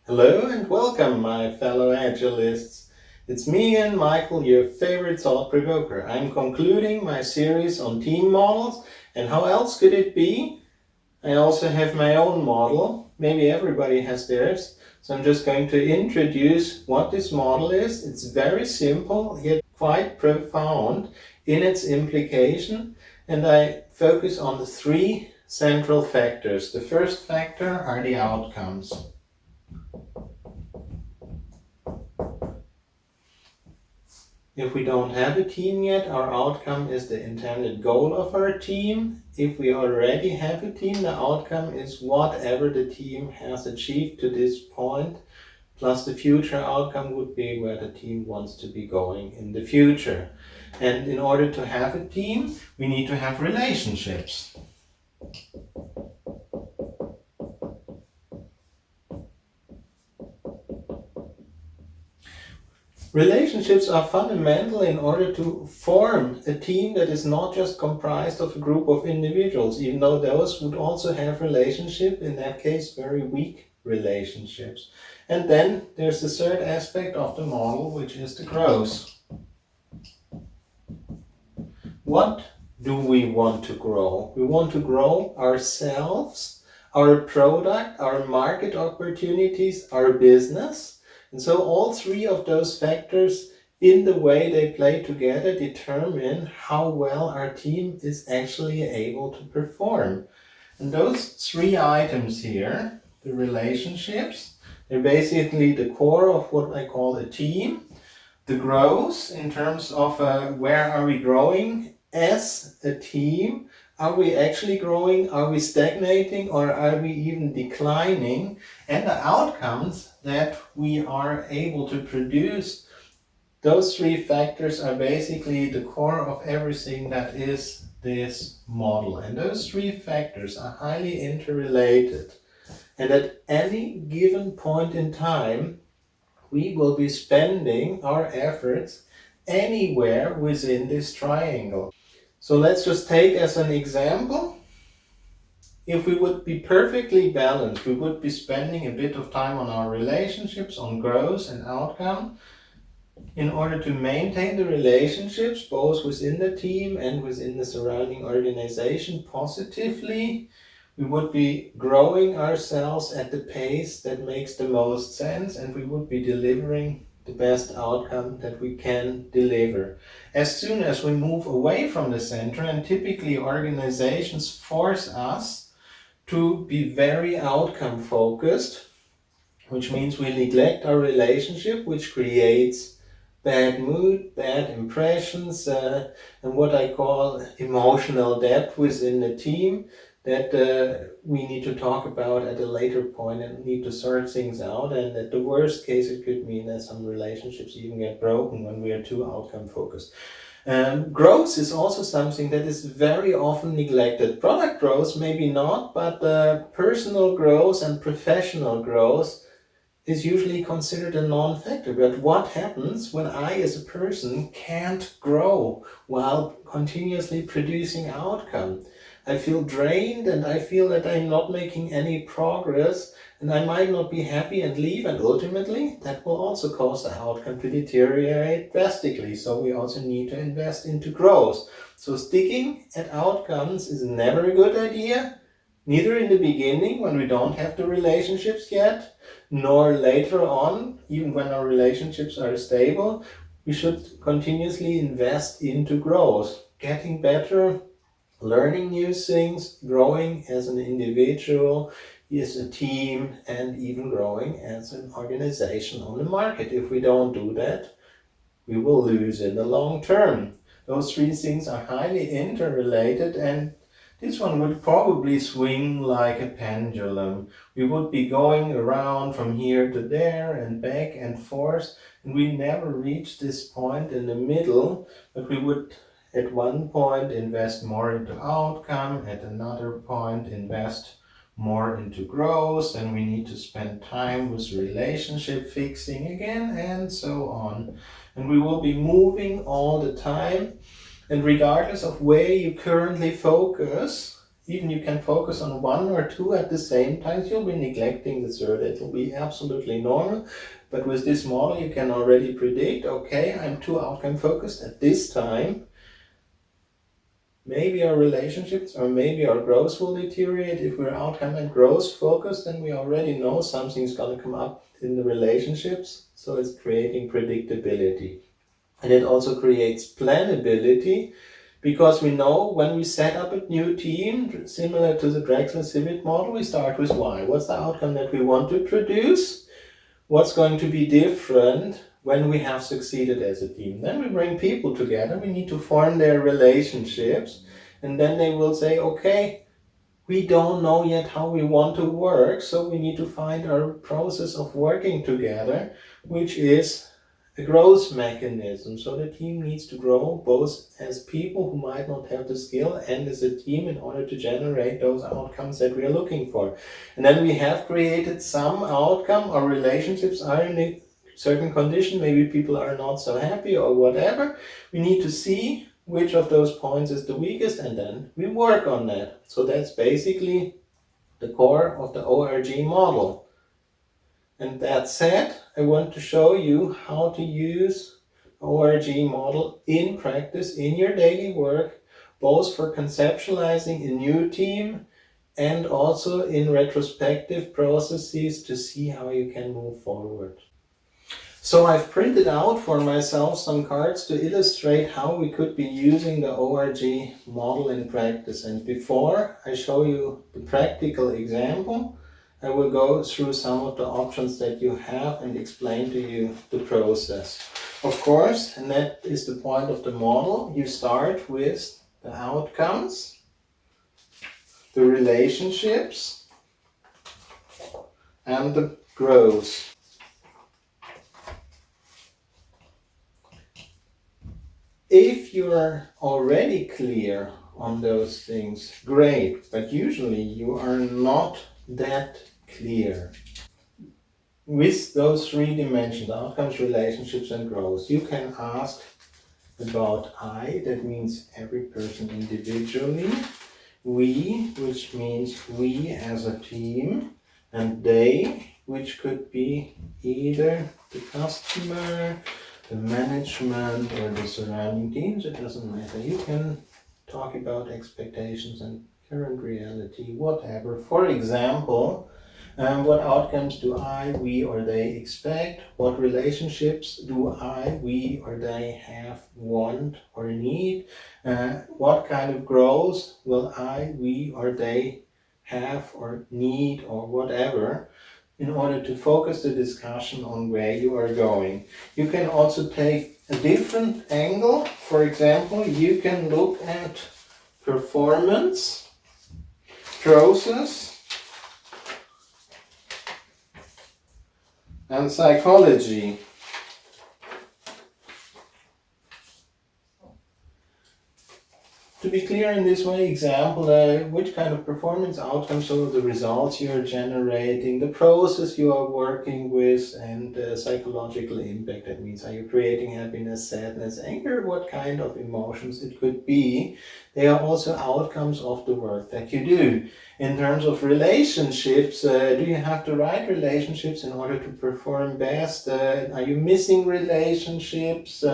Hello and welcome, my fellow Agilists. It's me again, Michael, your favorite thought provoker. I'm concluding my series on team models, and how else could it be? I also have my own model. Maybe everybody has theirs. So I'm just going to introduce what this model is. It's very simple, yet quite profound in its implication, and I focus on the three central factors. The first factor are the outcomes. If we don't have a team yet, our outcome is the intended goal of our team. If we already have a team, the outcome is whatever the team has achieved to this point, plus the future outcome would be where the team wants to be going in the future. And in order to have a team, we need to have relationships. Relationships are fundamental in order to form a team that is not just comprised of a group of individuals, even though those would also have relationship, in that case very weak relationships. And then there's the third aspect of the model, which is the growth. What do we want to grow? We want to grow ourselves, our product, our market opportunities, our business. And so all three of those factors, in the way they play together, determine how well our team is actually able to perform. And those three items here, the relationships, they're basically the core of what I call a team. The growth in terms of where are we growing as a team? Are we actually growing? Are we stagnating? Or are we even declining? And the outcomes that we are able to produce, those three factors are basically the core of everything that is this model. And those three factors are highly interrelated. And at any given point in time, we will be spending our efforts anywhere within this triangle. So let's just take as an example, if we would be perfectly balanced, we would be spending a bit of time on our relationships, on growth and outcome, in order to maintain the relationships both within the team and within the surrounding organization positively. We would be growing ourselves at the pace that makes the most sense, and we would be delivering the best outcome that we can deliver. As soon as we move away from the center, and typically organizations force us to be very outcome focused, which means we neglect our relationship, which creates bad mood, bad impressions, and what I call emotional depth within the team that we need to talk about at a later point and need to sort things out. And at the worst case, it could mean that some relationships even get broken when we are too outcome focused. Growth is also something that is very often neglected. Product growth, maybe not, but personal growth and professional growth is usually considered a non-factor. But what happens when I as a person can't grow while continuously producing outcome? I feel drained and I feel that I'm not making any progress, and I might not be happy and leave, and ultimately that will also cause the outcome to deteriorate drastically. So we also need to invest into growth. So sticking at outcomes is never a good idea, neither in the beginning when we don't have the relationships yet, nor later on, even when our relationships are stable. We should continuously invest into growth, getting better, learning new things, growing as an individual, as a team, and even growing as an organization on the market. If we don't do that, we will lose in the long term. Those three things are highly interrelated, and this one would probably swing like a pendulum. We would be going around from here to there and back and forth, and we never reach this point in the middle, but we would at one point invest more into outcome, at another point invest more into growth, and we need to spend time with relationship fixing again, and so on. And we will be moving all the time. And regardless of where you currently focus Even you can focus on one or two at the same time, you'll be neglecting the third. It will be absolutely normal. But with this model, you can already predict, okay, I'm too outcome focused at this time. Maybe our relationships or maybe our growth will deteriorate. If we're outcome and growth focused, then we already know something's going to come up in the relationships. So it's creating predictability. And it also creates planability, because we know when we set up a new team, similar to the Drexler Civic model, we start with why. What's the outcome that we want to produce? What's going to be different when we have succeeded as a team? Then we bring people together, we need to form their relationships, and then they will say, okay, we don't know yet how we want to work, so we need to find our process of working together, which is a growth mechanism. So the team needs to grow both as people who might not have the skill and as a team in order to generate those outcomes that we are looking for. And then we have created some outcome, our relationships are in a certain condition, maybe people are not so happy or whatever. We need to see which of those points is the weakest, and then we work on that. So that's basically the core of the ORG model. And that said, I want to show you how to use ORG model in practice in your daily work, both for conceptualizing a new team and also in retrospective processes to see how you can move forward. So I've printed out for myself some cards to illustrate how we could be using the ORG model in practice. And before I show you the practical example, I will go through some of the options that you have and explain to you the process. Of course, and that is the point of the model, you start with the outcomes, the relationships, and the growth. If you're already clear on those things, great, but usually you are not that clear. With those three dimensions, outcomes, relationships, and growth, you can ask about I, that means every person individually, we, which means we as a team, and they, which could be either the customer, the management, or the surrounding teams. It doesn't matter. You can talk about expectations and current reality, whatever. For example, what outcomes do I, we, or they expect? What relationships do I, we, or they have, want, or need? What kind of growth will I, we, or they have, or need, or whatever, in order to focus the discussion on where you are going. You can also take a different angle. For example, you can look at performance, process, and psychology. To be clear in this way, example, which kind of performance outcomes, so the results you are generating, the process you are working with, and psychological impact. That means, are you creating happiness, sadness, anger, what kind of emotions it could be. They are also outcomes of the work that you do. In terms of relationships, do you have the right relationships in order to perform best? Are you missing relationships?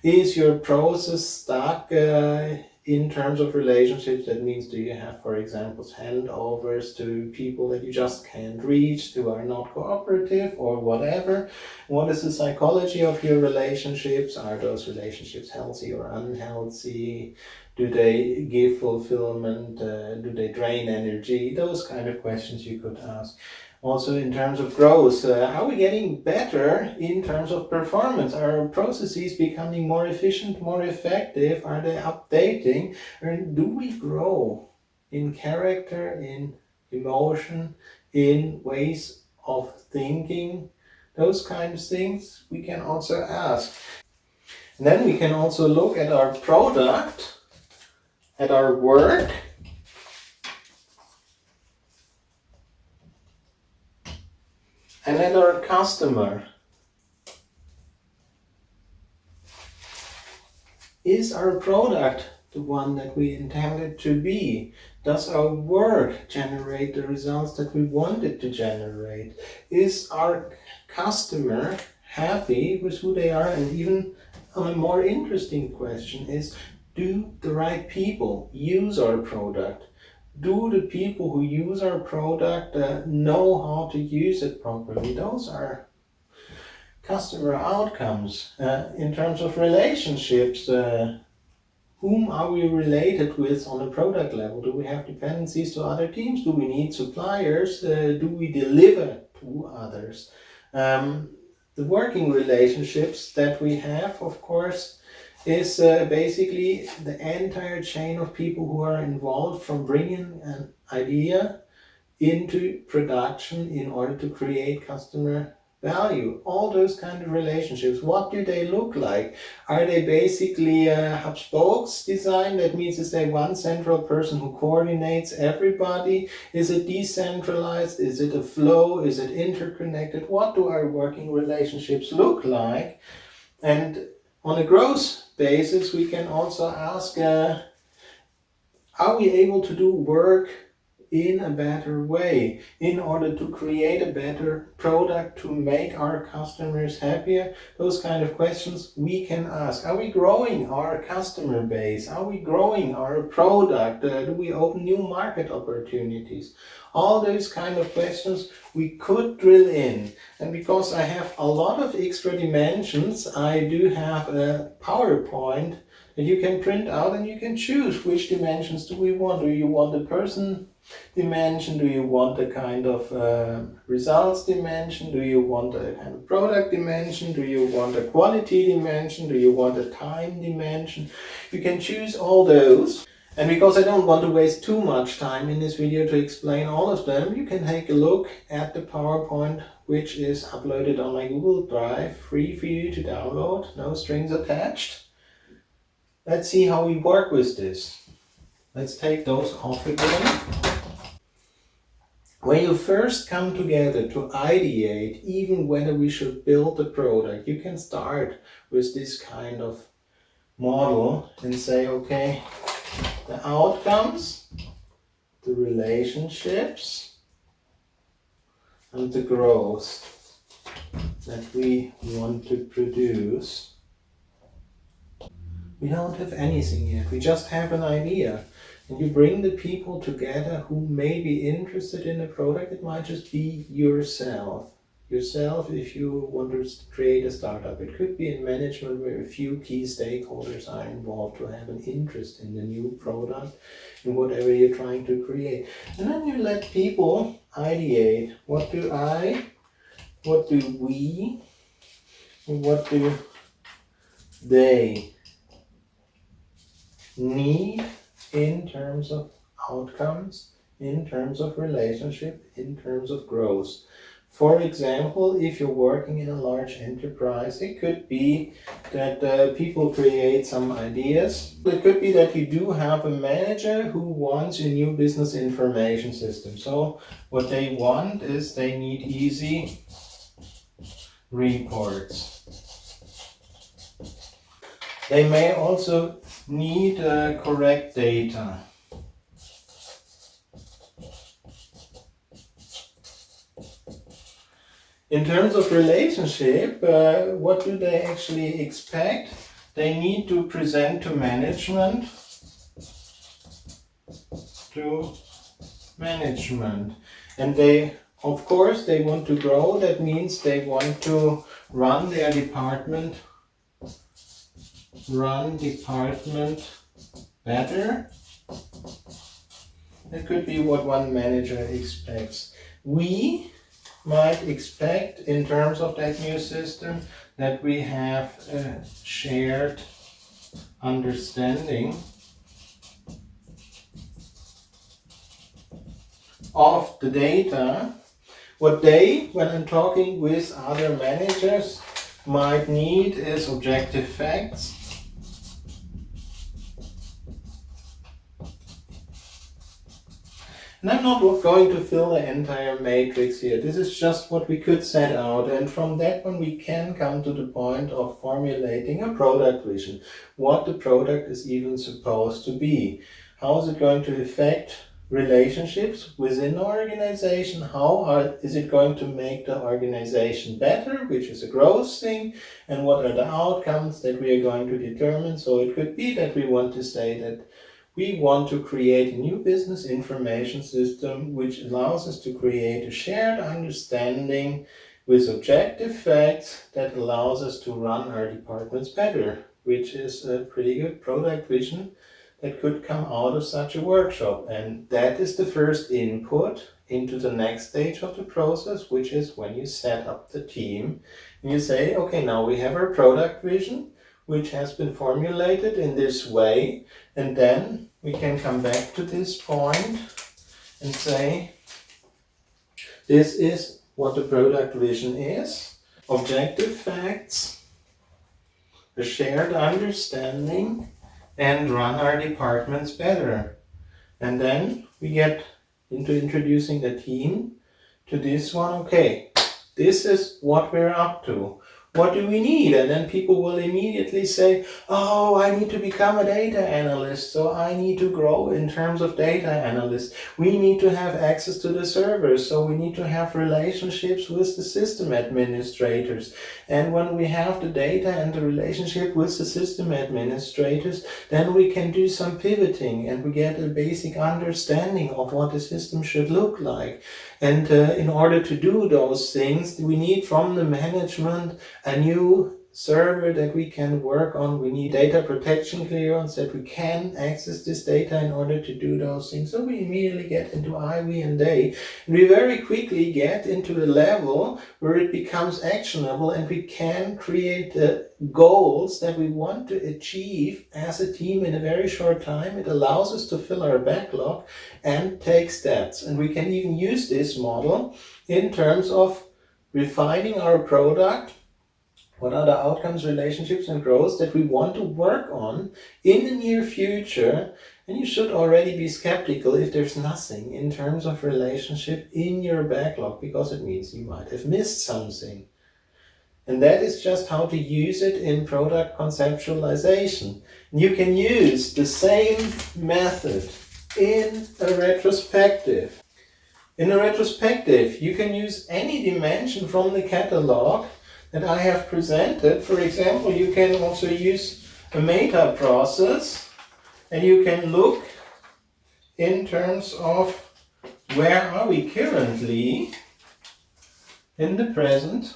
Is your process stuck? In terms of relationships, that means, do you have, for example, handovers to people that you just can't reach, who are not cooperative or whatever? What is the psychology of your relationships? Are those relationships healthy or unhealthy? Do they give fulfillment? Do they drain energy? Those kind of questions you could ask. Also, in terms of growth, are we getting better in terms of performance? Are our processes becoming more efficient, more effective? Are they updating? And do we grow in character, in emotion, in ways of thinking? Those kind of things we can also ask. And then we can also look at our product, at our work, and at our customer. Is our product the one that we intended to be? Does our work generate the results that we want it to generate? Is our customer happy with who they are? And even a more interesting question is, do the right people use our product? Do the people who use our product know how to use it properly? Those are customer outcomes. In terms of relationships, whom are we related with on a product level? Do we have dependencies to other teams? Do we need suppliers? Do we deliver to others? The working relationships that we have, of course, is basically the entire chain of people who are involved from bringing an idea into production in order to create customer value. All those kind of relationships, what do they look like? Are they basically hub spokes design? That means is there one central person who coordinates everybody? Is it decentralized? Is it a flow? Is it interconnected? What do our working relationships look like? And on a growth basis, we can also ask, are we able to do work in a better way in order to create a better product to make our customers happier? Those kind of questions we can ask. Are we growing our customer base? Are we growing our product? Do we open new market opportunities? All those kind of questions we could drill in. And because I have a lot of extra dimensions, I do have a PowerPoint that you can print out and you can choose which dimensions do we want. Do you want the person dimension? Do you want a kind of results dimension? Do you want a kind of product dimension? Do you want a quality dimension? Do you want a time dimension? You can choose all those. And because I don't want to waste too much time in this video to explain all of them, you can take a look at the PowerPoint, which is uploaded on my Google Drive, free for you to download, no strings attached. Let's see how we work with this. Let's take those off again. When you first come together to ideate even whether we should build a product, you can start with this kind of model and say, okay, the outcomes, the relationships, and the growth that we want to produce. We don't have anything yet, we just have an idea. And you bring the people together who may be interested in the product. It might just be yourself. Yourself if you want to create a startup. It could be in management where a few key stakeholders are involved who have an interest in the new product, in whatever you're trying to create. And then you let people ideate. What do we, what do they need in terms of outcomes, in terms of relationship, in terms of growth. For example, if you're working in a large enterprise, it could be that people create some ideas. It could be that you do have a manager who wants a new business information system. So what they want is they need easy reports. They may also need correct data. In terms of relationship, what do they actually expect? They need to present to management. And they, of course, they want to grow. That means they want to run their department better. That could be what one manager expects. We might expect in terms of that new system that we have a shared understanding of the data. What they, when I'm talking with other managers, might need is objective facts. And I'm not going to fill the entire matrix here. This is just what we could set out. And from that one, we can come to the point of formulating a product vision. What the product is even supposed to be. How is it going to affect relationships within the organization? Is it going to make the organization better, which is a growth thing? And what are the outcomes that we are going to determine? So it could be that we want to say that we want to create a new business information system which allows us to create a shared understanding with objective facts that allows us to run our departments better, which is a pretty good product vision that could come out of such a workshop. And that is the first input into the next stage of the process, which is when you set up the team and you say, okay, now we have our product vision, which has been formulated in this way, and then we can come back to this point and say, this is what the product vision is, objective facts, a shared understanding, and run our departments better. And then we get into introducing the team to this one. Okay, this is what we're up to. What do we need? And then people will immediately say, oh, I need to become a data analyst, so I need to grow in terms of data analysts. We need to have access to the servers, so we need to have relationships with the system administrators. And when we have the data and the relationship with the system administrators, then we can do some pivoting and we get a basic understanding of what the system should look like. And in order to do those things, we need from the management a new server that we can work on. We need data protection clearance that we can access this data in order to do those things. So we immediately get into IW&A, and we very quickly get into a level where it becomes actionable and we can create goals that we want to achieve as a team in a very short time. It allows us to fill our backlog and take steps. And we can even use this model in terms of refining our product. What are the outcomes, relationships, and growth that we want to work on in the near future? And you should already be skeptical if there's nothing in terms of relationship in your backlog, because it means you might have missed something. And that is just how to use it in product conceptualization. You can use the same method in a retrospective. In a retrospective, you can use any dimension from the catalog that I have presented. For example, you can also use a meta process, and you can look in terms of where are we currently in the present,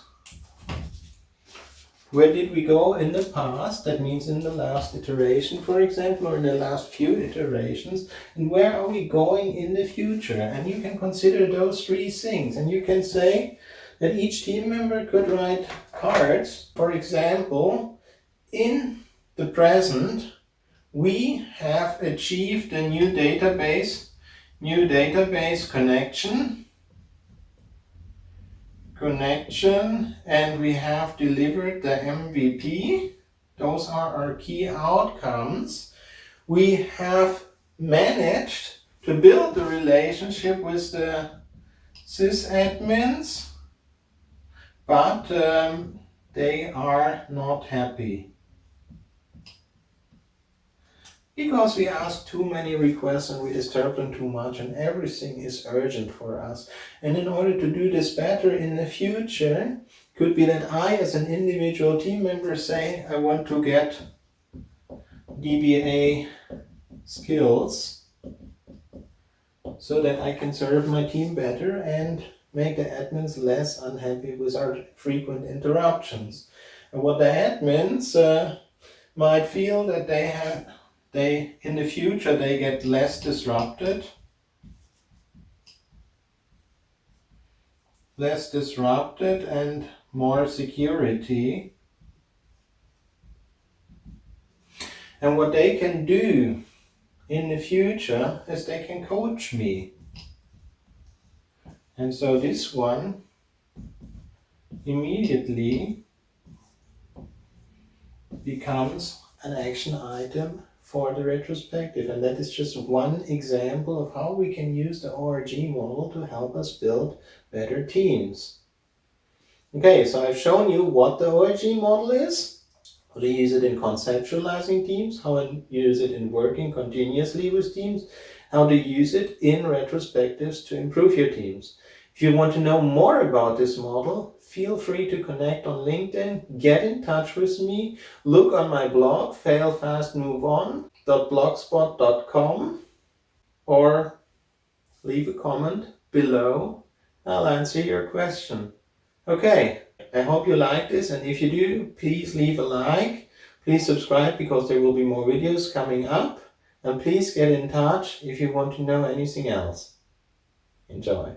where did we go in the past, that means in the last iteration, for example, or in the last few iterations, and where are we going in the future. And you can consider those three things, and you can say that each team member could write cards. For example, in the present, we have achieved a new database connection, and we have delivered the MVP. Those are our key outcomes. We have managed to build the relationship with the sysadmins, but they are not happy because we ask too many requests and we disturb them too much, and everything is urgent for us. And in order to do this better in the future, could be that I, as an individual team member, say I want to get DBA skills so that I can serve my team better and make the admins less unhappy with our frequent interruptions. And what the admins might feel that in the future they get less disrupted and more security. And what they can do in the future is they can coach me. And so this one immediately becomes an action item for the retrospective, and that is just one example of how we can use the ORG model to help us build better teams. Okay, so I've shown you what the ORG model is, how to use it in conceptualizing teams, how to use it in working continuously with teams, how to use it in retrospectives to improve your teams. If you want to know more about this model, feel free to connect on LinkedIn, get in touch with me, look on my blog, failfastmoveon.blogspot.com, or leave a comment below. I'll answer your question. Okay, I hope you like this, and if you do, please leave a like, please subscribe because there will be more videos coming up, and please get in touch if you want to know anything else. Enjoy.